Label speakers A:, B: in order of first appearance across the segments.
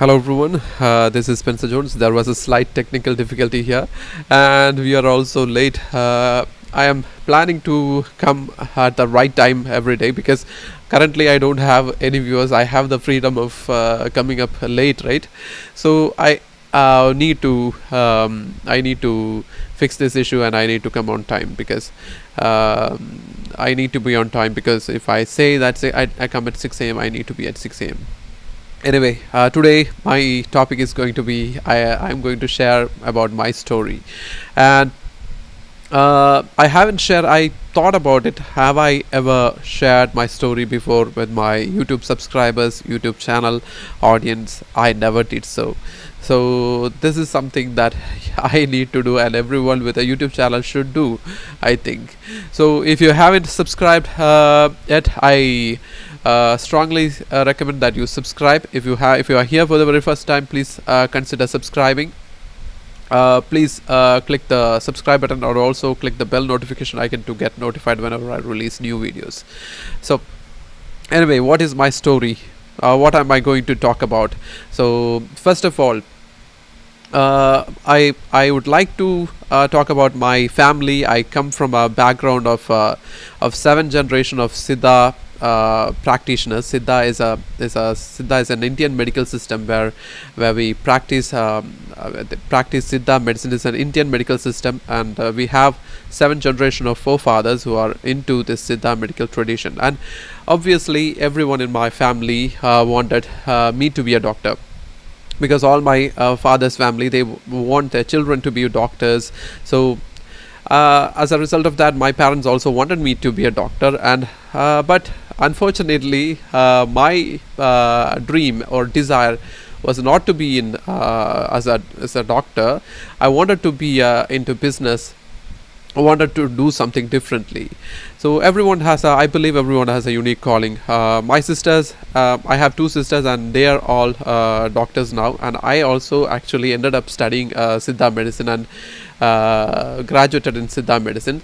A: Hello everyone, this is Spencer Jones. There was a slight technical difficulty here, and we are also late. I am planning to come at the right time every day because currently I don't have any viewers. I have the freedom of coming up late, right? So I need to fix this issue, and I need to come on time because I need to be on time because if I say that I come at 6 a.m., I need to be at 6 a.m. Anyway, today my topic is going to be I'm going to share about my story, and I haven't shared. I thought about it. Have I ever shared my story before with my YouTube subscribers, YouTube channel audience? I never did so. So this is something that I need to do, and everyone with a YouTube channel should do, I think. So if you haven't subscribed yet, I strongly recommend that you subscribe. If you are here for the very first time, please consider subscribing. Please click the subscribe button, or also click the bell notification icon to get notified whenever I release new videos. So anyway, what is my story? What am I going to talk about? So first of all, I would like to talk about my family. I come from a background of 7 generation of Siddha practitioners. Siddha is an Indian medical system where we practice practice Siddha medicine. Is an Indian medical system, and we have 7 generation of forefathers who are into this Siddha medical tradition. And obviously, everyone in my family wanted me to be a doctor, because all my father's family, they want their children to be doctors. So as a result of that, my parents also wanted me to be a doctor, and but unfortunately my dream or desire was not to be in as a doctor. I wanted to be into business. I wanted to do something differently. So I believe everyone has a unique calling. My sisters, I have 2 sisters, and they are all doctors now. And I also actually ended up studying Siddha medicine and graduated in Siddha medicine.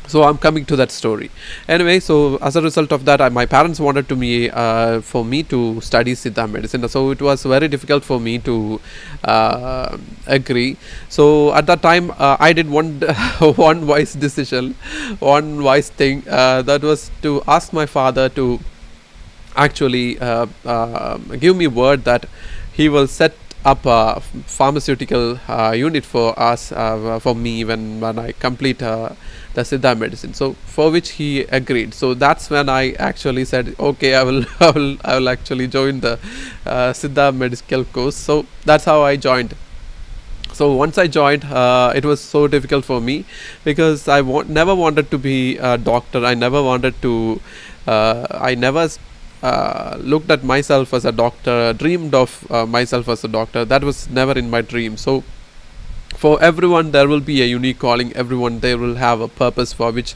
A: So I'm coming to that story. Anyway, so as a result of that, my parents wanted for me to study Siddha medicine. So it was very difficult for me to agree. So at that time, I did one one wise decision, one wise thing, that was to ask my father to actually give me word that he will set up a pharmaceutical unit for us, for me, when I complete the Siddha medicine. So for which he agreed. So that's when I actually said, okay, I will actually join the Siddha medical course. So that's how I joined. So once I joined, it was so difficult for me because I never wanted to be a doctor. I never wanted to. I never looked at myself as a doctor, dreamed of myself as a doctor. That was never in my dream. So for everyone, there will be a unique calling. Everyone, they will have a purpose for which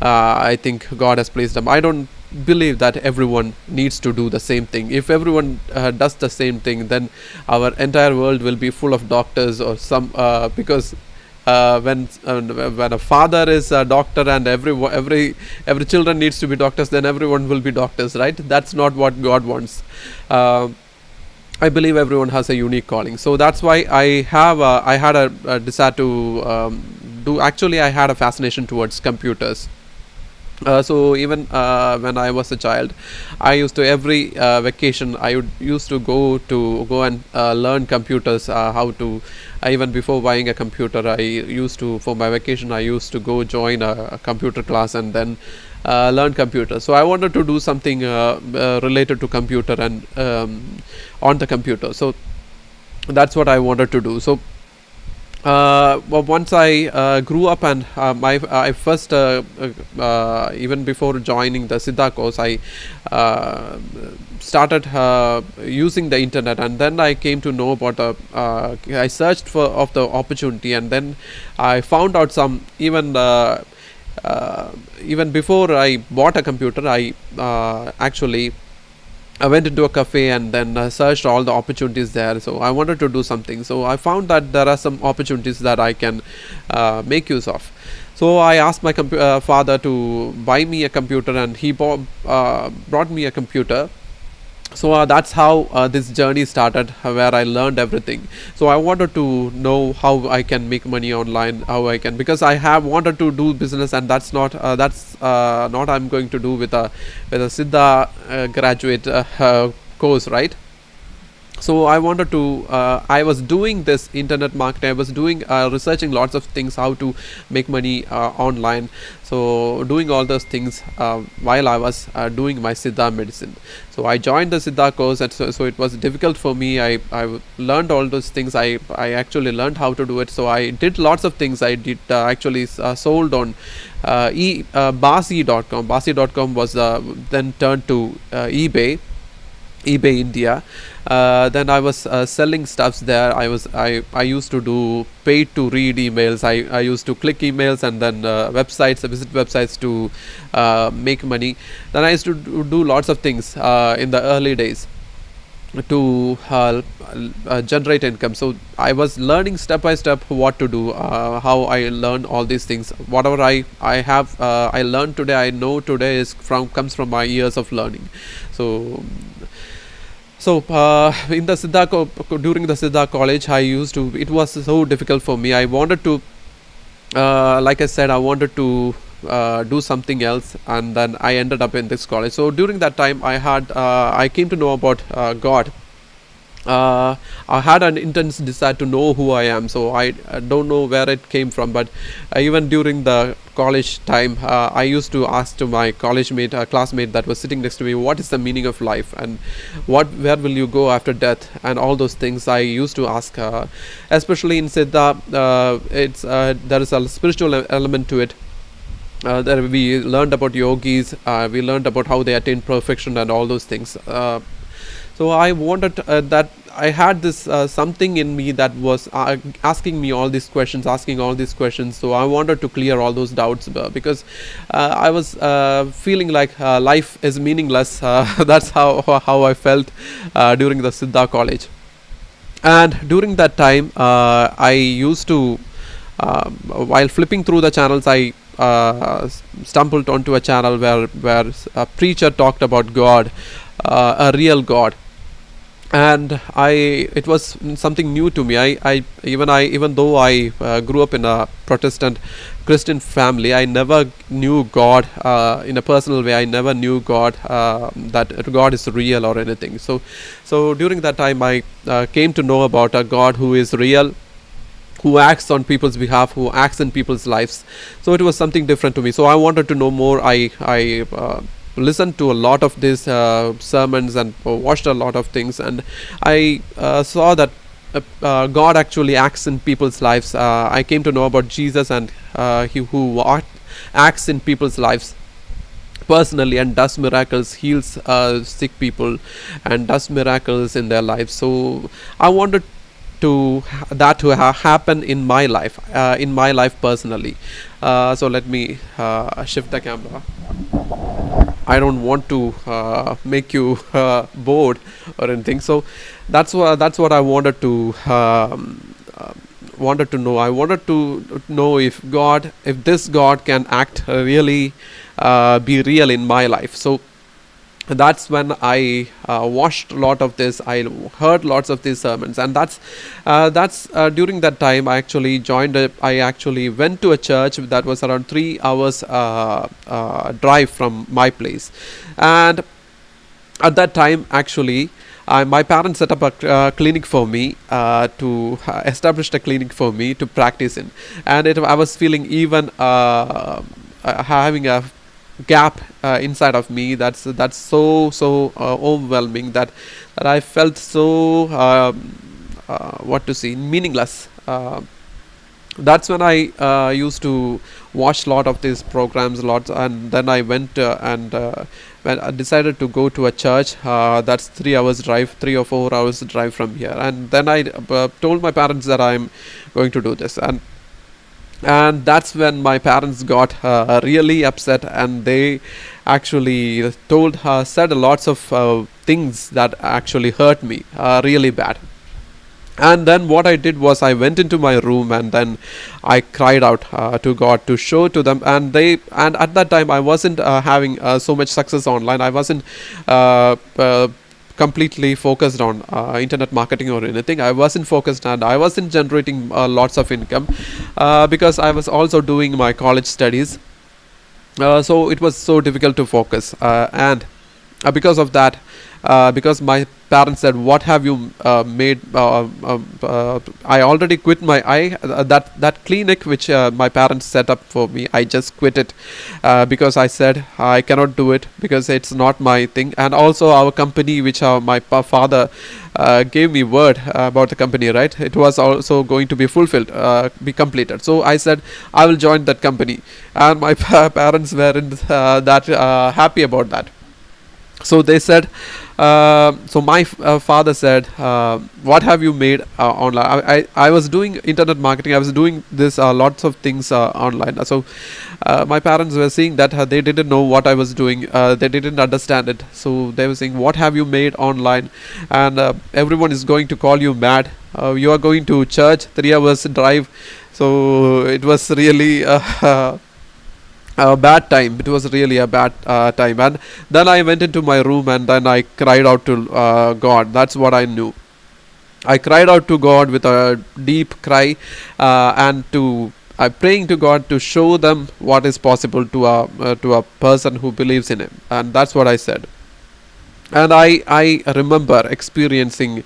A: I think God has placed them. I don't believe that everyone needs to do the same thing. If everyone does the same thing, then our entire world will be full of doctors or some because when a father is a doctor and every children needs to be doctors, then everyone will be doctors, right? That's not what God wants. I believe everyone has a unique calling. So that's why I had a desire to do. Actually, I had a fascination towards computers. So even when I was a child, I used to every vacation used to go and learn computers, how to. Even before buying a computer, I used to, for my vacation, I used to go join a computer class and then learn computer. So I wanted to do something related to computer and on the computer. So that's what I wanted to do. So well, once I grew up, and I first even before joining the Siddha course, I started using the internet, and then I came to know about I searched for of the opportunity, and then I found out some. Even before I bought a computer, I actually I went into a cafe and then searched all the opportunities there. So I wanted to do something. So I found that there are some opportunities that I can make use of. So I asked my father to buy me a computer, and he brought me a computer. So that's how this journey started, where I learned everything. So I wanted to know how I can make money online, how I can, because I have wanted to do business, and that's not I'm going to do with a Siddha graduate course, right? So I wanted to I was doing this internet marketing, I was doing researching lots of things, how to make money online. So doing all those things while I was doing my Siddha medicine. So I joined the Siddha course, and so it was difficult for me. I learned all those things. I actually learned how to do it. So I did lots of things. I did actually sold on Basi.com. Basi.com was then turned to eBay India. Then I was selling stuffs there. I used to do paid to read emails. I used to click emails, and then visit websites to make money. Then I used to do lots of things in the early days to generate income. So I was learning step by step what to do, how I learn all these things. Whatever I learned today, I know today is from comes from my years of learning. So in the during the Siddha college, I used to. It was so difficult for me. I wanted to, like I said, I wanted to do something else, and then I ended up in this college. So during that time, I came to know about God. I had an intense desire to know who I am. So I don't know where it came from, but even during the college time, I used to ask to my classmate that was sitting next to me, what is the meaning of life, and where will you go after death, and all those things. I used to ask, especially in Siddha, there is a spiritual element to it. There we learned about yogis, we learned about how they attain perfection and all those things. So I wanted that I had this something in me that was asking all these questions. So I wanted to clear all those doubts, because I was feeling like life is meaningless. That's how I felt during the Siddha college. And during that time, I used to, while flipping through the channels, I stumbled onto a channel where a preacher talked about God, a real God. And it was something new to me. Even though I grew up in a Protestant Christian family, I never knew God in a personal way. I never knew God, that God is real or anything. So during that time, I came to know about a God who is real, who acts on people's behalf, who acts in people's lives. So it was something different to me. So I wanted to know more. I listened to a lot of these sermons, and watched a lot of things, and I saw that God actually acts in people's lives. I came to know about Jesus, and he who acts in people's lives personally, and does miracles, heals sick people, and does miracles in their lives. So I wanted that to happen in my life personally. So let me shift the camera. I don't want to make you bored or anything. So that's what I wanted to know. I wanted to know if this God can act really, be real in my life. So that's when I watched a lot of this. I heard lots of these sermons, and that's during that time I actually I actually went to a church that was around 3 hours drive from my place. And at that time, actually, my parents set up a clinic for me, to established a clinic for me to practice in. And I was feeling even having a gap inside of me. That's so overwhelming, that I felt so what to say, meaningless. That's when I used to watch a lot of these programs, lots, and then I went and when I decided to go to a church that's 3 hours drive, 3 or 4 hours drive from here. And then I told my parents that I'm going to do this, and that's when my parents got really upset, and they actually said lots of things that actually hurt me really bad. And then what I did was I went into my room, and then I cried out to God to show to them. And at that time I wasn't having so much success online. I wasn't completely focused on internet marketing or anything. I wasn't focused, and I wasn't generating lots of income because I was also doing my college studies. So it was so difficult to focus, and because of that, because my parents said, what have you made, I already quit my that clinic which my parents set up for me. I just quit it because I said I cannot do it because it's not my thing. And also our company, which my father gave me word about the company, right, it was also going to be fulfilled, be completed. So I said I will join that company, and my parents weren't that happy about that. So they said, so my father said, what have you made online? I was doing internet marketing, I was doing this lots of things online. So my parents were seeing that they didn't know what I was doing, they didn't understand it. So they were saying, what have you made online? And everyone is going to call you mad, you are going to church 3 hours drive. So it was really a bad time. It was really a bad time. And then I went into my room, and then I cried out to God. That's what I knew. I cried out to God with a deep cry, and praying to God to show them what is possible to a person who believes in Him. And that's what I said. And I remember experiencing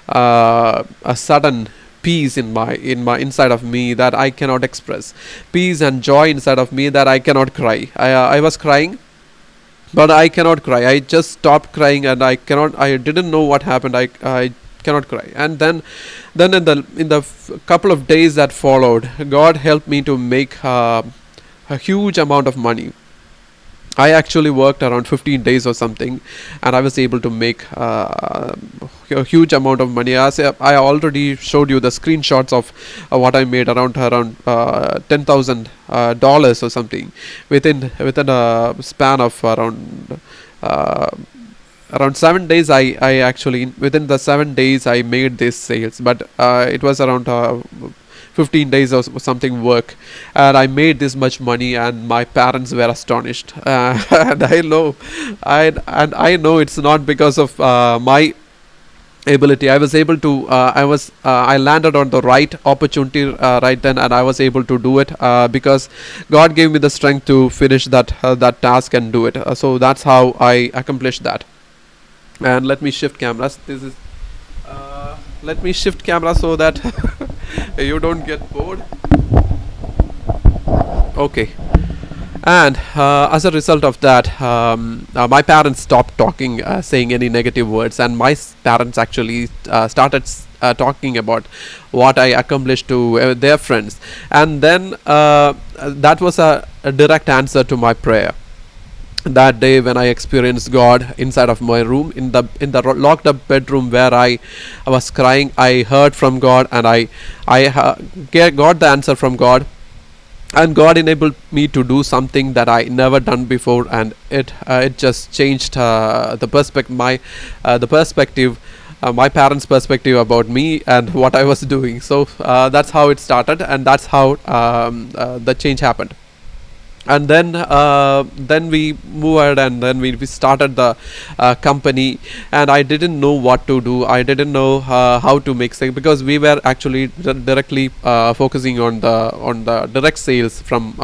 A: a sudden peace in my inside of me that I cannot express, peace and joy inside of me that I cannot cry. I was crying, but I cannot cry. I just stopped crying, and I didn't know what happened. I cannot cry. And then in the couple of days that followed, God helped me to make a huge amount of money. I actually worked around 15 days or something, and I was able to make a huge amount of money. As I already showed you the screenshots of what I made, around $10,000 or something, within a span of around 7 days. I actually, within the 7 days, I made this sales, but it was around 15 days or something work, and I made this much money, and my parents were astonished. And I know it's not because of my ability. I was able to I landed on the right opportunity right then, and I was able to do it because God gave me the strength to finish that task and do it. So that's how I accomplished that. And let me shift cameras. This is let me shift camera so that you don't get bored. Okay. And as a result of that, my parents stopped talking, saying any negative words, and my parents actually started talking about what I accomplished to their friends. And then that was a direct answer to my prayer. That day when I experienced God inside of my room, in the locked up bedroom where I was crying, I heard from God, and I got the answer from God. And God enabled me to do something that I never done before, and it just changed the perspective, my parents' perspective about me and what I was doing. So that's how it started, and that's how the change happened. And then we moved ahead, and then we started the company. And I didn't know what to do. I didn't know how to make sales, because we were actually directly focusing on the direct sales from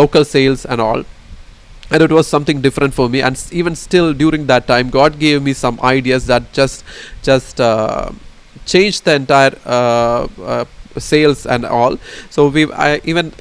A: local sales and all. And it was something different for me. And even still, during that time, God gave me some ideas that just changed the entire sales and all. So I even